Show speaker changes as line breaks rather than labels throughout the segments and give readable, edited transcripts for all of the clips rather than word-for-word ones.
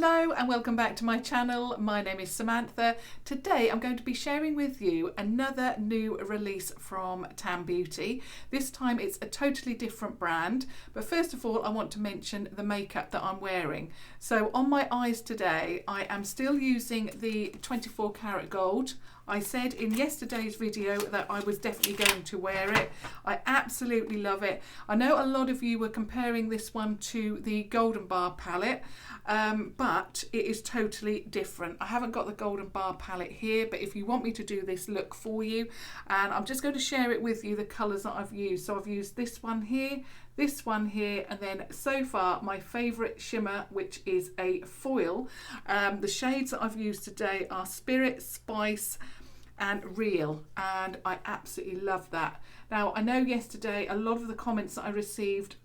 Hello and welcome back to my channel. My name is Samantha. Today I'm going to be sharing with you another new release from Tam Beauty. This time it's a totally different brand, but first of all I want to mention the makeup that I'm wearing. So on my eyes today I am still using the 24 karat gold. I said in yesterday's video that I was definitely going to wear it. I absolutely love it. I know a lot of you were comparing this one to the Golden Bar palette, but it is totally different. I haven't got the Golden Bar palette here, but if you want me to do this look for you, and I'm just going to share it with you, the colours that I've used. So I've used this one here, and then so far my favourite shimmer, which is a foil. The shades that I've used today are Spirit, Spice and Real, and I absolutely love that. Now I know yesterday a lot of the comments that I received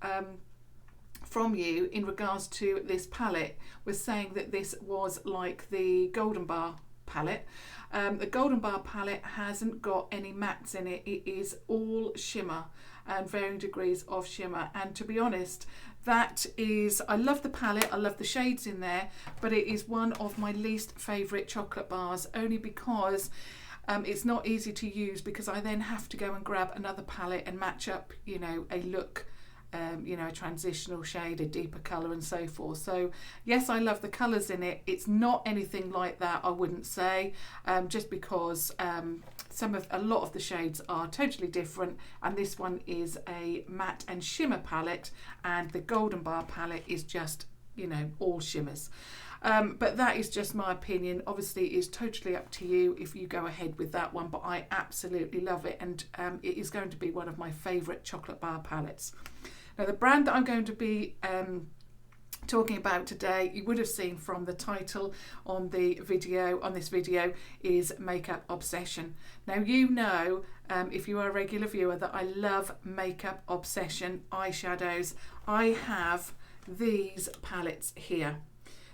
from you in regards to this palette was saying that this was like the Golden Bar palette. The Golden Bar palette hasn't got any mattes in it. It is all shimmer and varying degrees of shimmer, and to be honest, that is, I love the palette, I love the shades in there, but it is one of my least favourite chocolate bars, only because it's not easy to use, because I then have to go and grab another palette and match up, you know, a look, you know, a transitional shade, a deeper colour and so forth. So yes, I love the colours in it. It's not anything like that, I wouldn't say, just because a lot of the shades are totally different, and this one is a matte and shimmer palette, and the Golden Bar palette is just, you know, all shimmers. But that is just my opinion. Obviously it's totally up to you if you go ahead with that one, but I absolutely love it, and it is going to be one of my favourite chocolate bar palettes. Now the brand that I'm going to be talking about today, you would have seen from the title on the video, on this video, is Makeup Obsession. Now you know, if you are a regular viewer, that I love Makeup Obsession eyeshadows. I have these palettes here.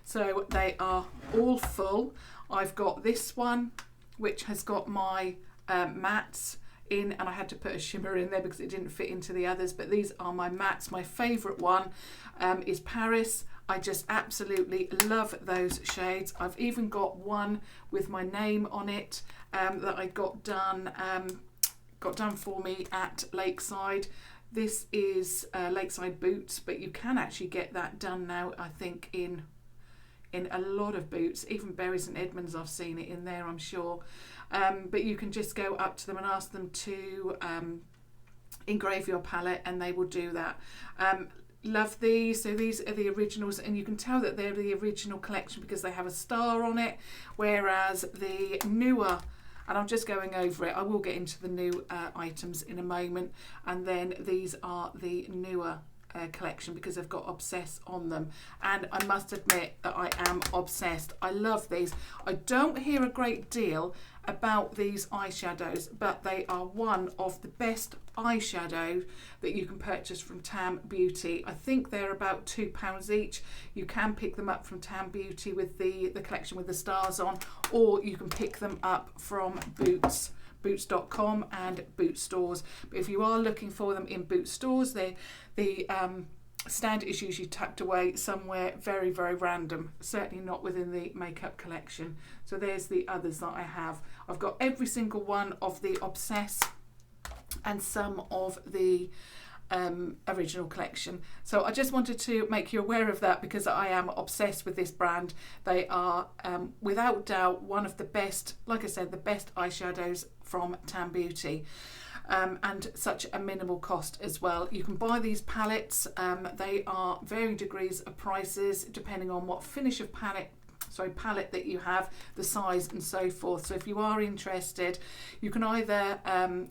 So they are all full. I've got this one, which has got my mattes in, and I had to put a shimmer in there because it didn't fit into the others, but these are my mattes. My favourite one is Paris. I just absolutely love those shades. I've even got one with my name on it that I got done for me at Lakeside. This is Lakeside Boots, but you can actually get that done now, I think, in a lot of boots, even Berries and Edmonds, I've seen it in there, I'm sure. But you can just go up to them and ask them to engrave your palette, and they will do that. Love these. So these are the originals, and you can tell that they're the original collection because they have a star on it, whereas the newer, and I'm just going over it, I will get into the new items in a moment, and then these are the newer collection because they've got Obsess on them, and I must admit that I am obsessed. I love these. I don't hear a great deal about these eyeshadows, but they are one of the best eyeshadows that you can purchase from Tam Beauty. I think they're about £2 each. You can pick them up from Tam Beauty with the collection with the stars on, or you can pick them up from Boots.com and Boot stores. But if you are looking for them in Boot stores, the stand is usually tucked away somewhere very, very random, certainly not within the makeup collection. So there's the others that I have. I've got every single one of the Obsess and some of the original collection. So I just wanted to make you aware of that because I am obsessed with this brand. They are without doubt one of the best, like I said, the best eyeshadows from Tam Beauty. And such a minimal cost as well. You can buy these palettes. They are varying degrees of prices depending on what finish of palette that you have, the size and so forth. So if you are interested, you can either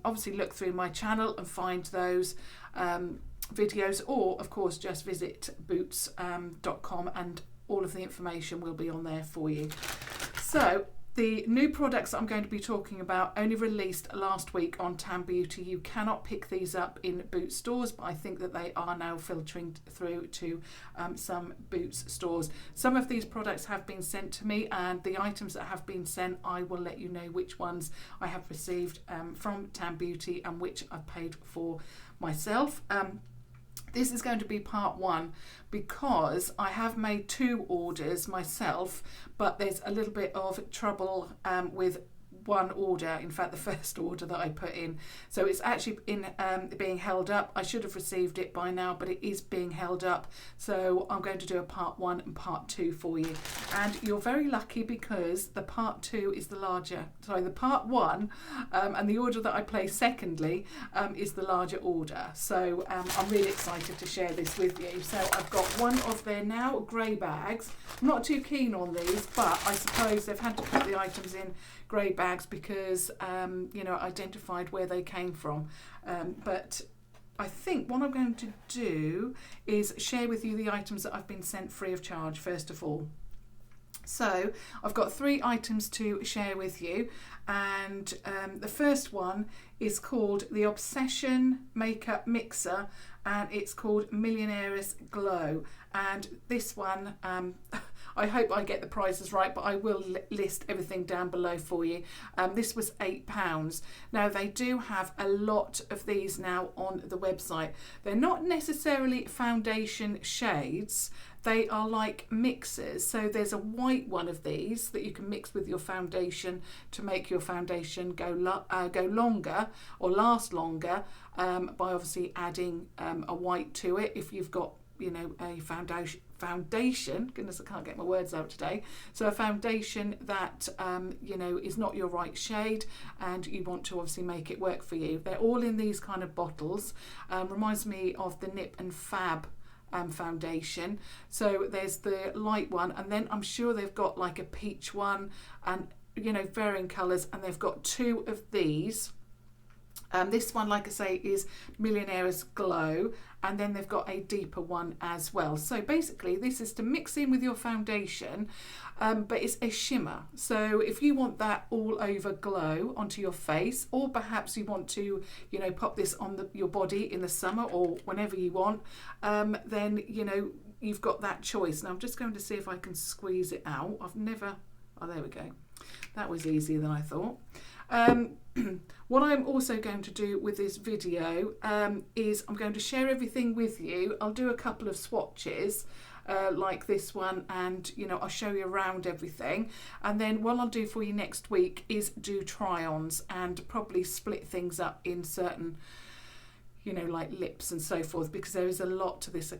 obviously look through my channel and find those videos, or of course just visit boots.com and all of the information will be on there for you. So the new products that I'm going to be talking about only released last week on Tam Beauty. You cannot pick these up in Boots stores, but I think that they are now filtering through to some Boots stores. Some of these products have been sent to me, and the items that have been sent, I will let you know which ones I have received from Tam Beauty and which I've paid for myself. This is going to be part 1 because I have made 2 orders myself, but there's a little bit of trouble with one order, in fact the first order that I put in. So it's actually being held up. I should have received it by now, but it is being held up. So I'm going to do a part 1 and part 2 for you. And you're very lucky because the part 2 is the part 1 and the order that I place secondly is the larger order. So I'm really excited to share this with you. So I've got one of their now grey bags. I'm not too keen on these, but I suppose they've had to put the items in grey bags because identified where they came from, but I think what I'm going to do is share with you the items that I've been sent free of charge first of all. So I've got 3 items to share with you, and the first one is called the Obsession Makeup Mixer, and it's called Millionaires Glow. And this one, I hope I get the prices right, but I will list everything down below for you. This was £8. Now they do have a lot of these now on the website. They're not necessarily foundation shades. They are like mixers. So there's a white one of these that you can mix with your foundation to make your foundation go longer or last longer by obviously adding a white to it if you've got a foundation, goodness, I can't get my words out today. So a foundation that is not your right shade, and you want to obviously make it work for you. They're all in these kind of bottles. Reminds me of the Nip and Fab foundation. So there's the light one, and then I'm sure they've got like a peach one, and varying colours, and they've got 2 of these. This one, like I say, is Millionaires Glow, and then they've got a deeper one as well. So basically this is to mix in with your foundation, but it's a shimmer. So if you want that all over glow onto your face, or perhaps you want to pop this on your body in the summer or whenever you want, then you've got that choice. Now I'm just going to see if I can squeeze it out. Oh, there we go. That was easier than I thought. What I'm also going to do with this video is I'm going to share everything with you. I'll do a couple of swatches like this one, and I'll show you around everything, and then what I'll do for you next week is do try-ons and probably split things up in certain like lips and so forth, because there is a lot to this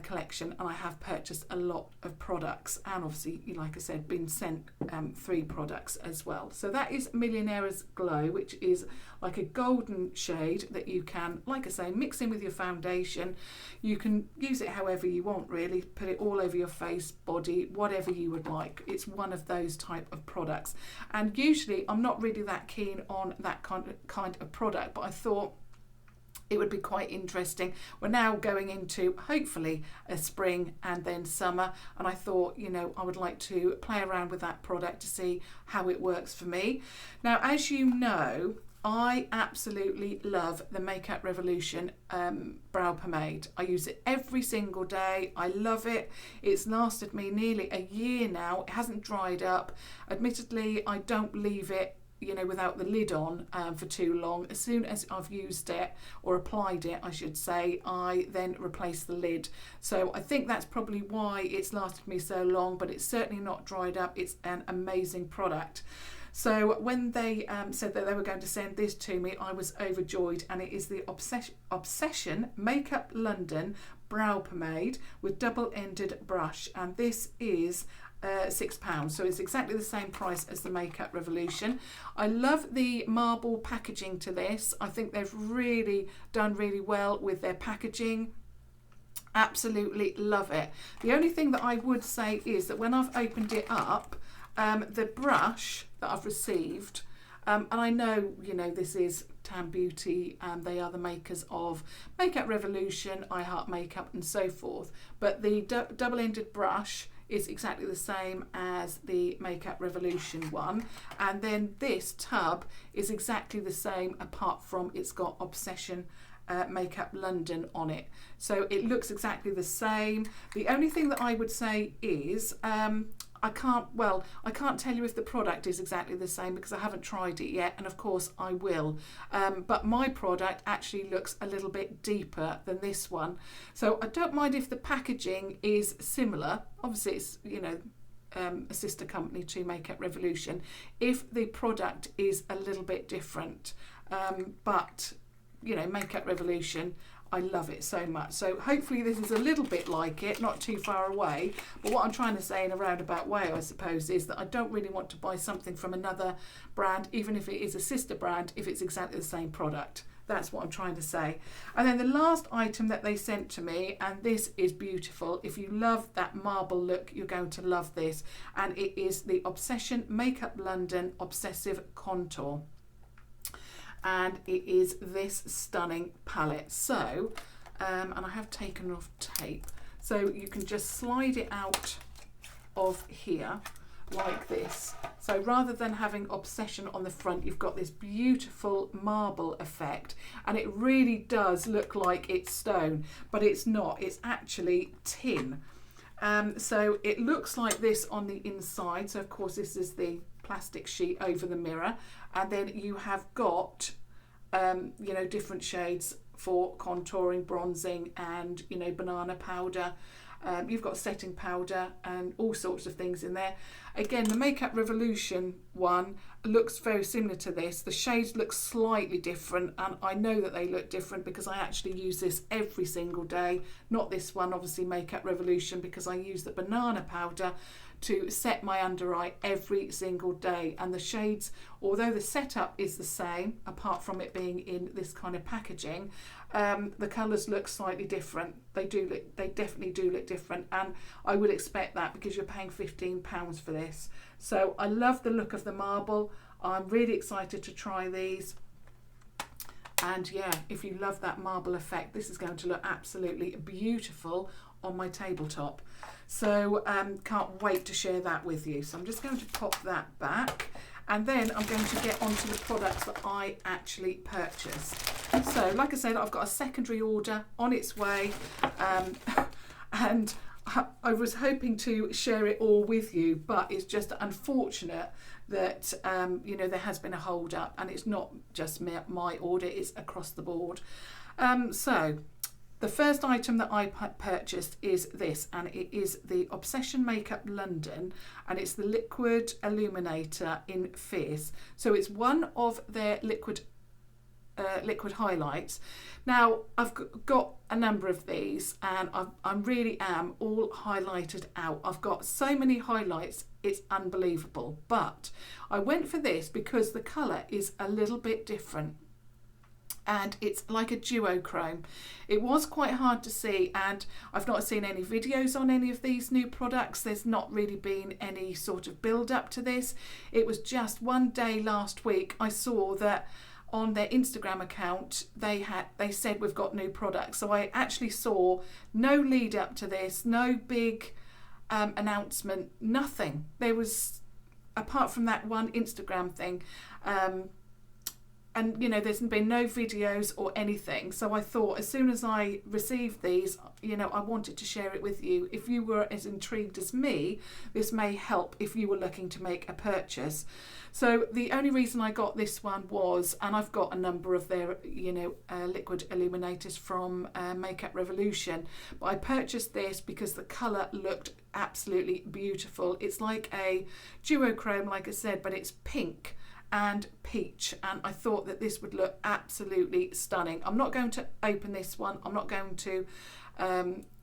collection, and I have purchased a lot of products, and obviously, like I said, been sent 3 products as well. So that is Millionaires Glow, which is like a golden shade that you can, like I say, mix in with your foundation. You can use it however you want, really. Put it all over your face, body, whatever you would like. It's one of those type of products, and usually I'm not really that keen on that kind of product, but I thought it would be quite interesting. We're now going into hopefully a spring and then summer, and I thought I would like to play around with that product to see how it works for me. Now, as you know, I absolutely love the Makeup Revolution brow pomade. I use it every single day. I love it. It's lasted me nearly a year now. It hasn't dried up. Admittedly, I don't leave it without the lid on for too long. As soon as I've used it, or applied it I should say, I then replace the lid. So I think that's probably why it's lasted me so long, but it's certainly not dried up. It's an amazing product. So when they said that they were going to send this to me, I was overjoyed, and it is the Obsession Makeup London Brow Pomade with double-ended brush, and this is £6, so it's exactly the same price as the Makeup Revolution. I love the marble packaging to this. I think they've really done really well with their packaging. Absolutely love it. The only thing that I would say is that when I've opened it up, the brush that I've received, and I know this is Tam Beauty, they are the makers of Makeup Revolution, I Heart Makeup and so forth, but the double-ended brush is exactly the same as the Makeup Revolution one, and then this tub is exactly the same, apart from it's got Obsession Makeup London on it, so it looks exactly the same. The only thing that I would say is I I can't tell you if the product is exactly the same because I haven't tried it yet, and of course I will. But my product actually looks a little bit deeper than this one. So I don't mind if the packaging is similar. Obviously it's, you know, a sister company to Makeup Revolution, if the product is a little bit different. But, you know, Makeup Revolution, I love it so much. So hopefully this is a little bit like it, not too far away. But what I'm trying to say in a roundabout way, I suppose, is that I don't really want to buy something from another brand, even if it is a sister brand, if it's exactly the same product. That's what I'm trying to say. And then the last item that they sent to me, and this is beautiful. If you love that marble look, you're going to love this. And it is the Obsession Makeup London Obsessive Contour. And it is this stunning palette. So, and I have taken off tape. So you can just slide it out of here like this. So rather than having Obsession on the front, you've got this beautiful marble effect, and it really does look like it's stone, but it's not. It's actually tin. So it looks like this on the inside. So of course this is the plastic sheet over the mirror, and then you have got you know, different shades for contouring, bronzing, and, you know, banana powder. You've got setting powder and all sorts of things in there. Again, the Makeup Revolution one looks very similar to this. The shades look slightly different, and I know that they look different because I actually use this every single day. Not this one, obviously Makeup Revolution, because I use the banana powder to set my under eye every single day. And the shades, although the setup is the same, apart from it being in this kind of packaging, the colours look slightly different. They definitely do look different, and I would expect that because you're paying £15 for this. So I love the look of the marble. I'm really excited to try these. And yeah, if you love that marble effect, this is going to look absolutely beautiful on my tabletop. So can't wait to share that with you. So I'm just going to pop that back, and then I'm going to get onto the products that I actually purchased. So like I said, I've got a secondary order on its way, and I was hoping to share it all with you, but it's just unfortunate that you know, there has been a hold up, and it's not just my order, it's across the board. So the first item that I purchased is this, and it is the Obsession Makeup London, and it's the Liquid Illuminator in Fierce. So it's one of their liquid highlights. Now I've got a number of these, and I really am all highlighted out. I've got so many highlights, it's unbelievable. But I went for this because the colour is a little bit different, and it's like a duochrome. It was quite hard to see, and I've not seen any videos on any of these new products. There's not really been any sort of build up to this. It was just one day last week I saw that on their Instagram account they said we've got new products. So I actually saw no lead up to this, no big announcement, nothing. There was, apart from that one Instagram thing, and you know, there's been no videos or anything. So I thought as soon as I received these, you know, I wanted to share it with you. If you were as intrigued as me, this may help if you were looking to make a purchase. So the only reason I got this one was, and I've got a number of their, you know, liquid illuminators from Makeup Revolution, but I purchased this because the colour looked absolutely beautiful. It's like a duochrome, like I said, but it's pink and peach, and I thought that this would look absolutely stunning. I'm not going to open this one. I'm not going to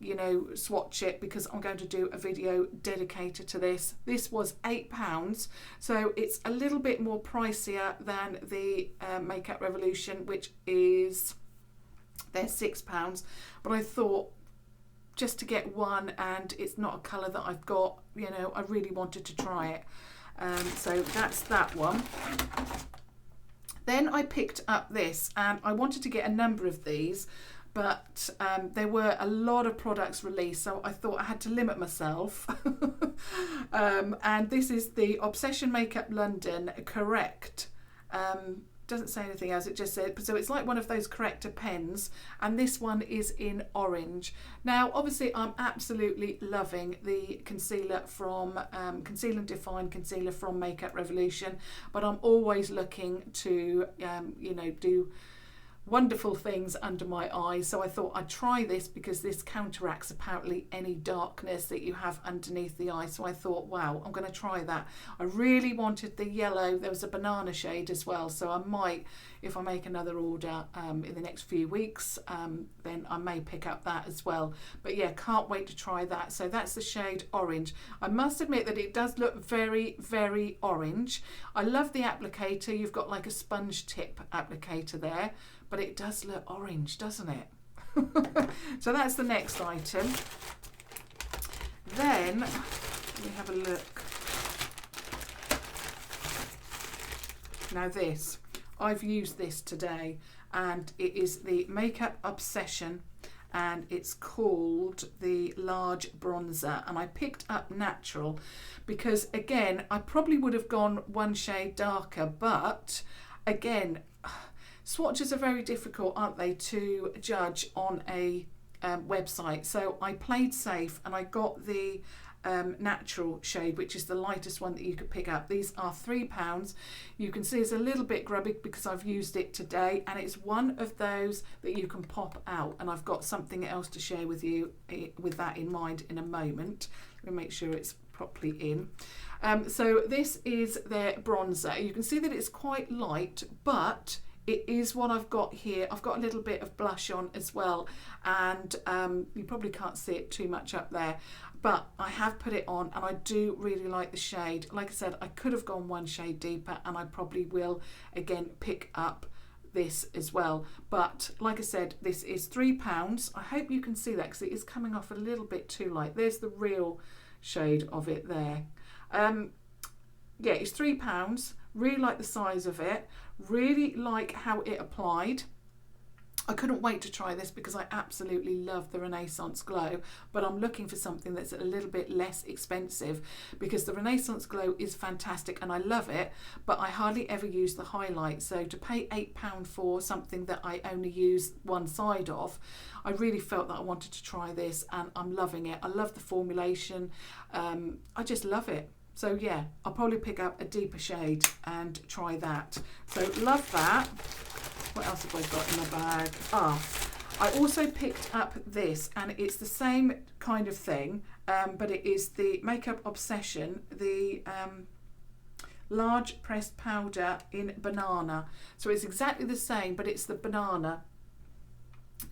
you know, swatch it, because I'm going to do a video dedicated to this. This was £8, so it's a little bit more pricier than the Makeup Revolution, which is, they're £6. But I thought, just to get one, and it's not a colour that I've got, you know, I really wanted to try it. So that's that one. Then I picked up this, and I wanted to get a number of these, but there were a lot of products released, so I thought I had to limit myself. And this is the Obsession Makeup London Correct doesn't say anything else, it just said, so it's like one of those corrector pens, and this one is in orange. Now obviously I'm absolutely loving the concealer from Conceal and Define concealer from Makeup Revolution, but I'm always looking to you know, do wonderful things under my eyes, so I thought I'd try this because this counteracts apparently any darkness that you have underneath the eye. So I thought, wow, I'm going to try that. I really wanted the yellow. There was a banana shade as well, so I might, if I make another order in the next few weeks, then I may pick up that as well. But yeah, can't wait to try that. So that's the shade Orange. I must admit that it does look very, very orange. I love the applicator. You've got like a sponge tip applicator there, but it does look orange, doesn't it? So that's the next item. Then, let me have a look. Now this, I've used this today, and it is the Makeup Obsession, and it's called the Large Bronzer, and I picked up Natural because, again, I probably would have gone one shade darker, but again, swatches are very difficult, aren't they, to judge on a website. So I played safe and I got the Natural shade, which is the lightest one that you could pick up. These are £3. You can see it's a little bit grubby because I've used it today, and it's one of those that you can pop out, and I've got something else to share with you with that in mind in a moment. Let me make sure it's properly in. So this is their bronzer. You can see that it's quite light, but it is what I've got here. I've got a little bit of blush on as well, and you probably can't see it too much up there, but I have put it on and I do really like the shade. Like I said, I could have gone one shade deeper, and I probably will again pick up this as well. But like I said, this is £3. I hope you can see that because it is coming off a little bit too light. There's the real shade of it there. Yeah, it's £3. Really like the size of it. Really like how it applied. I couldn't wait to try this because I absolutely love the Renaissance Glow, but I'm looking for something that's a little bit less expensive because the Renaissance Glow is fantastic and I love it, but I hardly ever use the highlight. So to pay £8 for something that I only use one side of, I really felt that I wanted to try this, and I'm loving it. I love the formulation. I just love it. So yeah, I'll probably pick up a deeper shade and try that. So love that. What else have I got in my bag? I also picked up this, and it's the same kind of thing, but it is the Makeup Obsession, the large pressed powder in banana. So it's exactly the same, but it's the banana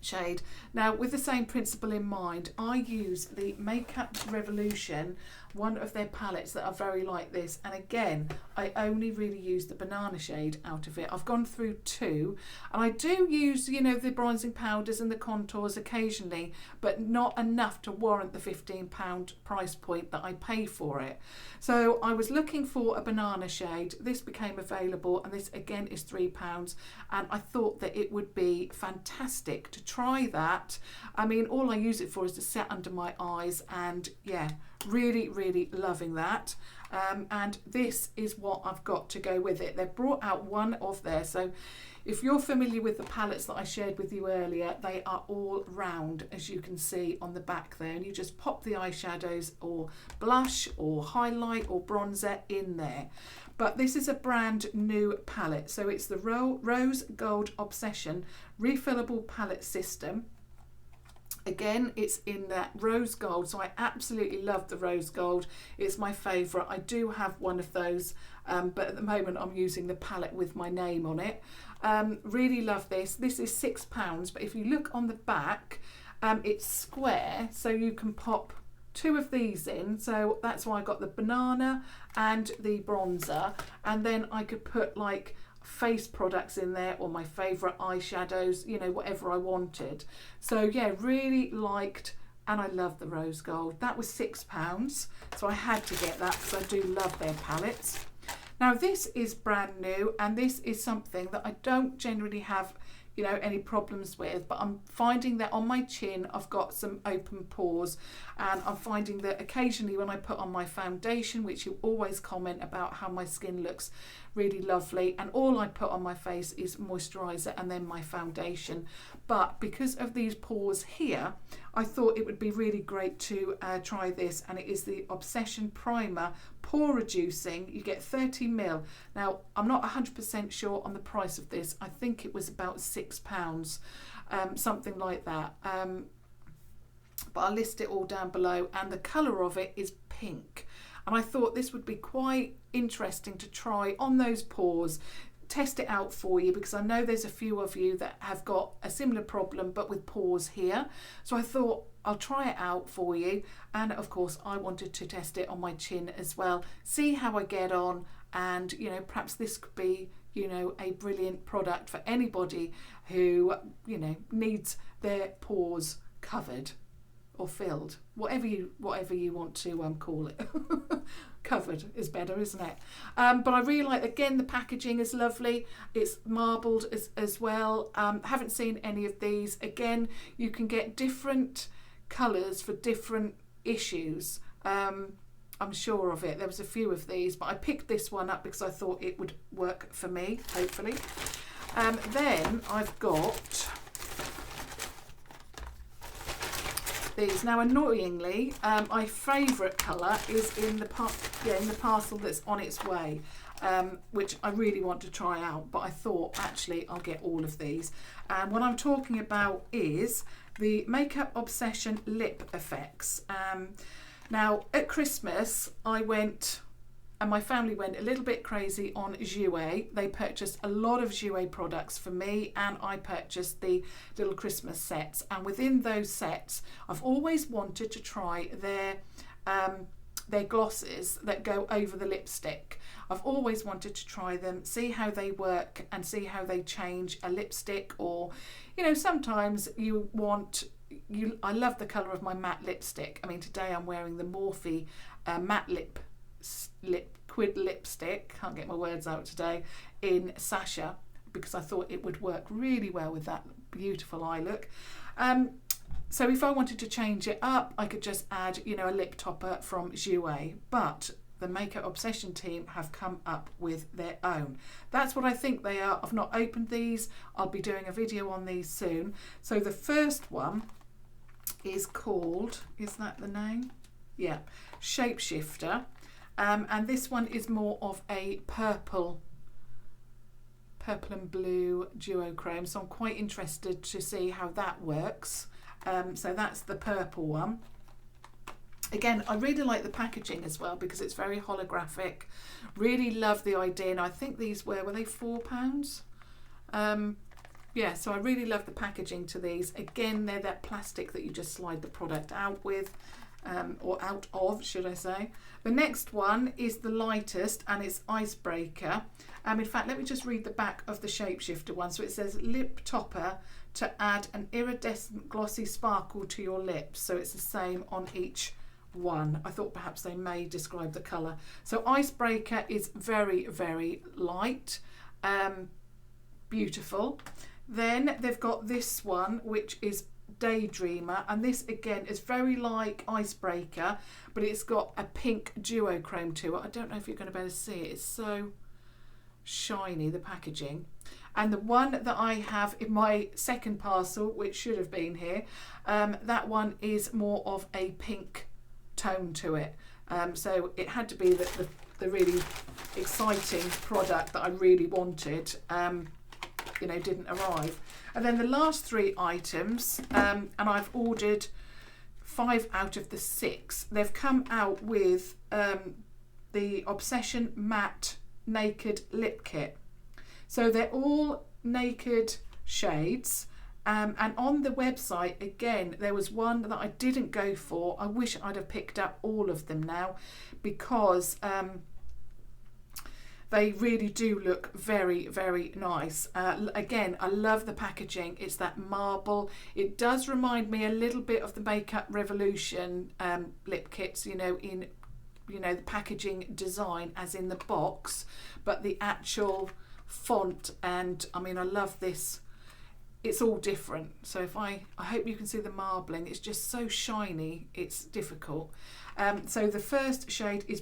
shade. Now, with the same principle in mind, I use the Makeup Revolution, one of their palettes that are very like this, and again, I only really use the banana shade out of it. I've gone through two, and I do use, you know, the bronzing powders and the contours occasionally, but not enough to warrant the £15 price point that I pay for it. So I was looking for a banana shade. This became available, and this again is £3, and I thought that it would be fantastic to try that. I mean, all I use it for is to set under my eyes, and yeah, really, really loving that. And this is what I've got to go with it. They've brought out one of there, so if you're familiar with the palettes that I shared with you earlier, they are all round, as you can see on the back there, and you just pop the eyeshadows or blush or highlight or bronzer in there. But this is a brand new palette, so it's the Rose Gold Obsession refillable palette system. Again, it's in that rose gold, so I absolutely love the rose gold. It's my favourite. I do have one of those, but at the moment I'm using the palette with my name on it. Really love this. This is £6, but if you look on the back, it's square, so you can pop two of these in. So that's why I got the banana and the bronzer, and then I could put like face products in there or my favourite eyeshadows, you know, whatever I wanted. So yeah, really liked, and I love the rose gold. That was £6, so I had to get that because I do love their palettes. Now this is brand new, and this is something that I don't generally have you know, any problems with, but I'm finding that on my chin I've got some open pores, and I'm finding that occasionally when I put on my foundation, which you always comment about how my skin looks really lovely, and all I put on my face is moisturizer and then my foundation, but because of these pores here, I thought it would be really great to try this, and it is the Obsession Primer Pore Reducing. You get 30ml. Now, I'm not 100% sure on the price of this. I think it was about £6, something like that. But I'll list it all down below, and the colour of it is pink. And I thought this would be quite interesting to try on those pores, test it out for you, because I know there's a few of you that have got a similar problem but with pores here. So I thought I'll try it out for you, and of course I wanted to test it on my chin as well, see how I get on, and you know, perhaps this could be, you know, a brilliant product for anybody who, you know, needs their pores covered or filled, whatever you want to call it. Covered is better, isn't it? But I really like, again, the packaging is lovely. It's marbled as well. Haven't seen any of these. Again, you can get different colours for different issues. I'm sure of it. There was a few of these, but I picked this one up because I thought it would work for me, hopefully. Then I've got these. Now, annoyingly, my favourite colour is in the parcel that's on its way, which I really want to try out, but I thought actually I'll get all of these. And what I'm talking about is the Makeup Obsession Lip Effects. Now, at Christmas, I went, and my family went a little bit crazy on Jaelle. They purchased a lot of Jaelle products for me, and I purchased the little Christmas sets. And within those sets, I've always wanted to try their glosses that go over the lipstick. I've always wanted to try them, see how they work, and see how they change a lipstick. Or, you know, sometimes you want, I love the colour of my matte lipstick. I mean, today I'm wearing the Morphe matte liquid lipstick, can't get my words out today, in Sasha, because I thought it would work really well with that beautiful eye look. So if I wanted to change it up, I could just add, you know, a lip topper from Jaelle, but the Makeup Obsession team have come up with their own. That's what I think they are. I've not opened these. I'll be doing a video on these soon. So the first one is called, is that the name? Yeah, Shapeshifter. And this one is more of a purple and blue duochrome, so I'm quite interested to see how that works. So that's the purple one. Again, I really like the packaging as well because it's very holographic. Really love the idea, and I think these were they £4? Yeah, so I really love the packaging to these. Again, they're that plastic that you just slide the product out with. Or out of, should I say. The next one is the lightest, and it's Icebreaker. In fact, let me just read the back of the Shapeshifter one. So it says lip topper to add an iridescent glossy sparkle to your lips. So it's the same on each one. I thought perhaps they may describe the colour. So Icebreaker is very, very light, beautiful. Then they've got this one, which is Daydreamer, and this again is very like Icebreaker, but it's got a pink duochrome to it. I don't know if you're going to be able to see it. It's so shiny, the packaging. And the one that I have in my second parcel, which should have been here, that one is more of a pink tone to it. So it had to be the really exciting product that I really wanted. You know, didn't arrive. And then the last 3 items, and I've ordered 5 out of the 6. They've come out with the Obsession Matte Naked Lip Kit. So they're all naked shades. And on the website, again, there was one that I didn't go for. I wish I'd have picked up all of them now, because they really do look very, very nice. Again, I love the packaging. It's that marble. It does remind me a little bit of the Makeup Revolution lip kits, you know, in, you know, the packaging design as in the box, but the actual font, and I mean, I love this it's all different. So if I hope you can see the marbling. It's just so shiny, it's difficult. So the first shade is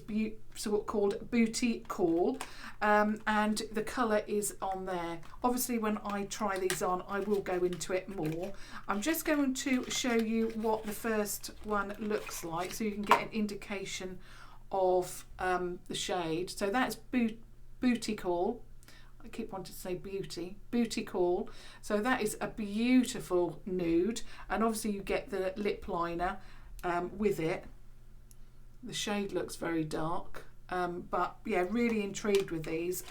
called Booty Call, and the colour is on there. Obviously when I try these on, I will go into it more. I'm just going to show you what the first one looks like so you can get an indication of the shade. So that's Booty Call. I keep wanting to say Booty Call. So that is a beautiful nude, and obviously you get the lip liner with it. The shade looks very dark, but yeah, really intrigued with these.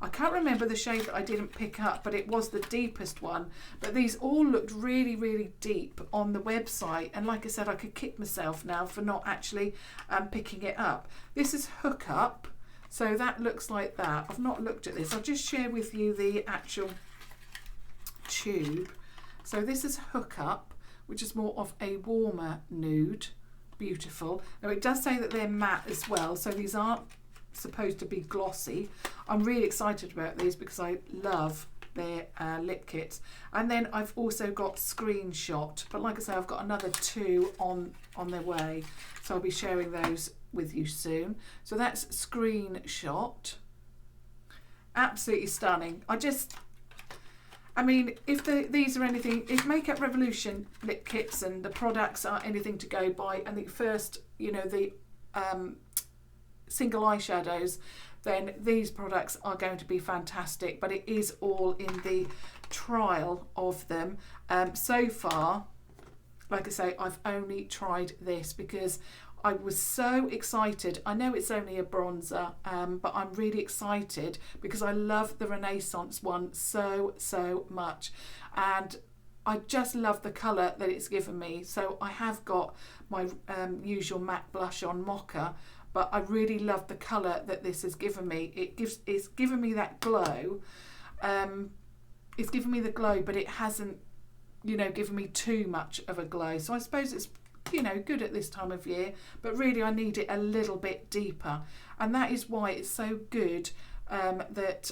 I can't remember the shade that I didn't pick up, but it was the deepest one. But these all looked really, really deep on the website, and like I said, I could kick myself now for not actually picking it up. This is Hook Up, so that looks like that. I've not looked at this. I'll just share with you the actual tube. So this is Hook Up, which is more of a warmer nude. Beautiful. Now it does say that they're matte as well, so these aren't supposed to be glossy. I'm really excited about these because I love their lip kits. And then I've also got Screenshot, but like I say, I've got another 2 on their way, so I'll be sharing those with you soon. So that's Screenshot. Absolutely stunning. I mean, if these are anything, if Makeup Revolution lip kits and the products are anything to go by, and the first, you know, the single eyeshadows, then these products are going to be fantastic. But it is all in the trial of them. So far, like I say, I've only tried this because I was so excited. I know it's only a bronzer, but I'm really excited because I love the Renaissance one so much, and I just love the colour that it's given me. So I have got my usual matte blush on Mocha, but I really love the colour that this has given me. It's given me that glow. It's given me the glow, but it hasn't, you know, given me too much of a glow. So I suppose it's, you know, good at this time of year, but really I need it a little bit deeper, and that is why it's so good that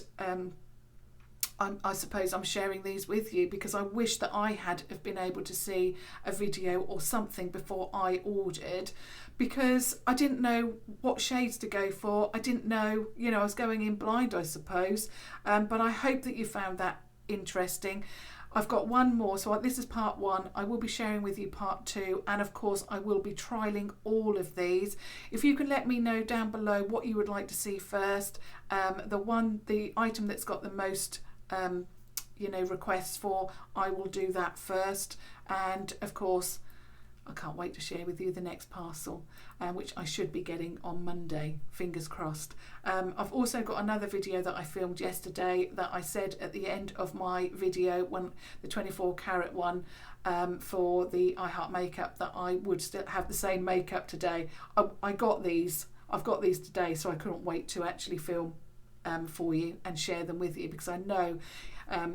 I suppose I'm sharing these with you, because I wish that I had have been able to see a video or something before I ordered, because I didn't know what shades to go for. I didn't know, you know, I was going in blind, I suppose, but I hope that you found that interesting. I've got one more, so this is part 1. I will be sharing with you part 2, and of course I will be trialing all of these. If you can let me know down below what you would like to see first, the item that's got the most you know, requests for, I will do that first. And of course I can't wait to share with you the next parcel, which I should be getting on Monday, fingers crossed. I've also got another video that I filmed yesterday that I said at the end of my video, when the 24 karat one, for the I Heart Makeup, that I would still have the same makeup today. I've got these today, so I couldn't wait to actually film for you and share them with you, because I know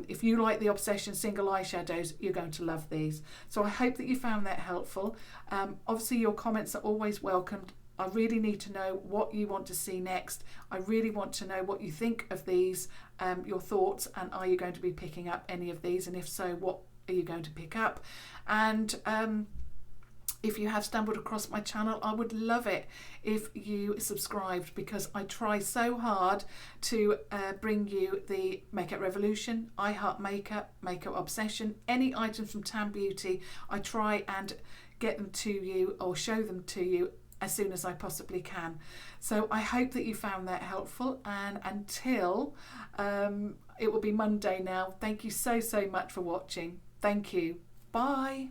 if you like the Obsession single eyeshadows, you're going to love these. So I hope that you found that helpful. Obviously your comments are always welcomed. I really need to know what you want to see next. I really want to know what you think of these, your thoughts, and are you going to be picking up any of these, and if so, what are you going to pick up? And if you have stumbled across my channel, I would love it if you subscribed, because I try so hard to bring you the Makeup Revolution, I Heart Makeup, Makeup Obsession, any items from Tam Beauty. I try and get them to you or show them to you as soon as I possibly can. So I hope that you found that helpful, and until it will be Monday now, thank you so much for watching. Thank you. Bye.